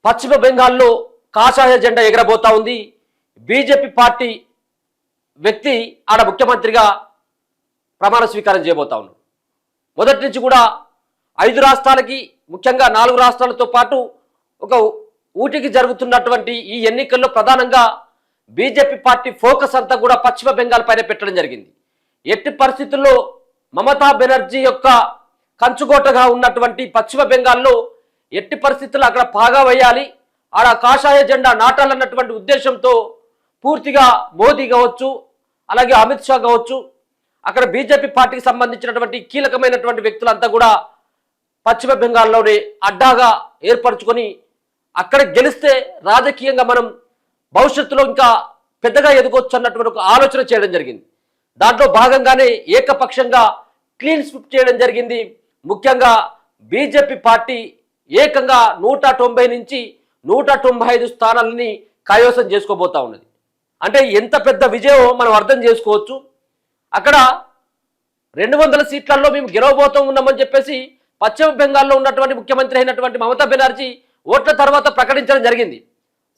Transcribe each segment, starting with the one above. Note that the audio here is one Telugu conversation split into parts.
పశ్చిమ బెంగాల్లో కాషాయ జెండా ఎగరబోతా ఉంది. బీజేపీ పార్టీ వ్యక్తి ఆడ ముఖ్యమంత్రిగా ప్రమాణ స్వీకారం చేయబోతా ఉన్నాడు. మొదటి నుంచి కూడా 5 రాష్ట్రాలకి, ముఖ్యంగా 4 రాష్ట్రాలతో పాటు ఒక ఊటికి జరుగుతున్నటువంటి ఈ ఎన్నికల్లో ప్రధానంగా బీజేపీ పార్టీ ఫోకస్ అంతా కూడా పశ్చిమ బెంగాల్ పైన పెట్టడం జరిగింది. ఎట్టి పరిస్థితుల్లో మమతా బెనర్జీ యొక్క కంచుకోటగా ఉన్నటువంటి పశ్చిమ బెంగాల్లో ఎట్టి పరిస్థితుల్లో అక్కడ పాగా వేయాలి, ఆడ కాషాయ జెండా నాటాలన్నటువంటి ఉద్దేశంతో పూర్తిగా మోదీ కావచ్చు, అలాగే అమిత్ షా కావచ్చు, అక్కడ బీజేపీ పార్టీకి సంబంధించినటువంటి కీలకమైనటువంటి వ్యక్తులంతా కూడా పశ్చిమ బెంగాల్లోనే అడ్డాగా ఏర్పరచుకొని అక్కడ గెలిస్తే రాజకీయంగా మనం భవిష్యత్తులో ఇంకా పెద్దగా ఎదగొచ్చు అన్నటువంటి ఒక ఆలోచన చేయడం జరిగింది. దాంట్లో భాగంగానే ఏకపక్షంగా క్లీన్ స్విప్ చేయడం జరిగింది. ముఖ్యంగా బీజేపీ పార్టీ ఏకంగా 190 నుంచి 195 స్థానాలని కైవసం చేసుకోబోతా ఉన్నది. అంటే ఎంత పెద్ద విజయం మనం అర్థం చేసుకోవచ్చు. అక్కడ 200 సీట్లలో మేము గెలవబోతూ ఉన్నామని చెప్పేసి పశ్చిమ బెంగాల్లో ఉన్నటువంటి ముఖ్యమంత్రి అయినటువంటి మమతా బెనర్జీ ఓట్ల తర్వాత ప్రకటించడం జరిగింది.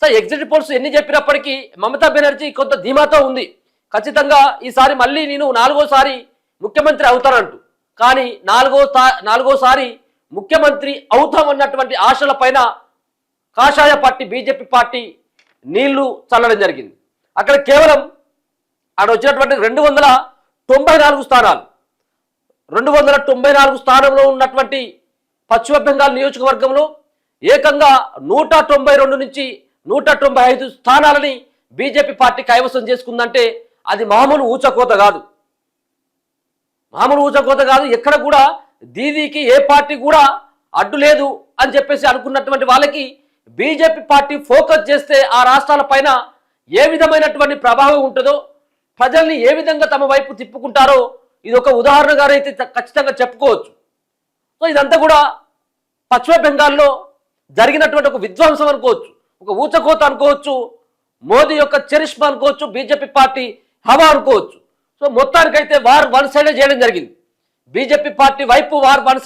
సో ఎగ్జిట్ పోల్స్ ఎన్ని చెప్పినప్పటికీ మమతా బెనర్జీ కొంత ధీమాతో ఉంది. ఖచ్చితంగా ఈసారి మళ్ళీ నేను 4వసారి ముఖ్యమంత్రి అవుతానంటూ, కానీ 4వసారి ముఖ్యమంత్రి అవుతామన్నటువంటి ఆశల పైన కాషాయ పార్టీ బీజేపీ పార్టీ నీళ్లు చల్లడం జరిగింది. అక్కడ కేవలం ఆడ వచ్చినటువంటి 294 స్థానాలు, 294 స్థానంలో ఉన్నటువంటి పశ్చిమ బెంగాల్ నియోజకవర్గంలో ఏకంగా 192 నుంచి 195 స్థానాలని బీజేపీ పార్టీ కైవసం చేసుకుందంటే అది మామూలు ఊచకోత కాదు, మామూలు ఊచకోత కాదు. ఎక్కడ కూడా దీదీకి ఏ పార్టీ కూడా అడ్డు లేదు అని చెప్పేసి అనుకున్నటువంటి వాళ్ళకి బీజేపీ పార్టీ ఫోకస్ చేస్తే ఆ రాష్ట్రాల పైన ఏ విధమైనటువంటి ప్రభావం ఉంటుందో, ప్రజల్ని ఏ విధంగా తమ వైపు తిప్పుకుంటారో ఇది ఒక ఉదాహరణగానైతే ఖచ్చితంగా చెప్పుకోవచ్చు. సో ఇదంతా కూడా పశ్చిమ బెంగాల్లో జరిగినటువంటి ఒక విధ్వంసం అనుకోవచ్చు, ఒక ఊచకోత అనుకోవచ్చు, మోదీ యొక్క చరిష్మా అనుకోవచ్చు, బీజేపీ పార్టీ హవా అనుకోవచ్చు. సో మొత్తానికైతే వార్ వన్ సైడే చేయడం జరిగింది. బీజేపీ పార్టీ వైపు వార్ వన్ సైడ్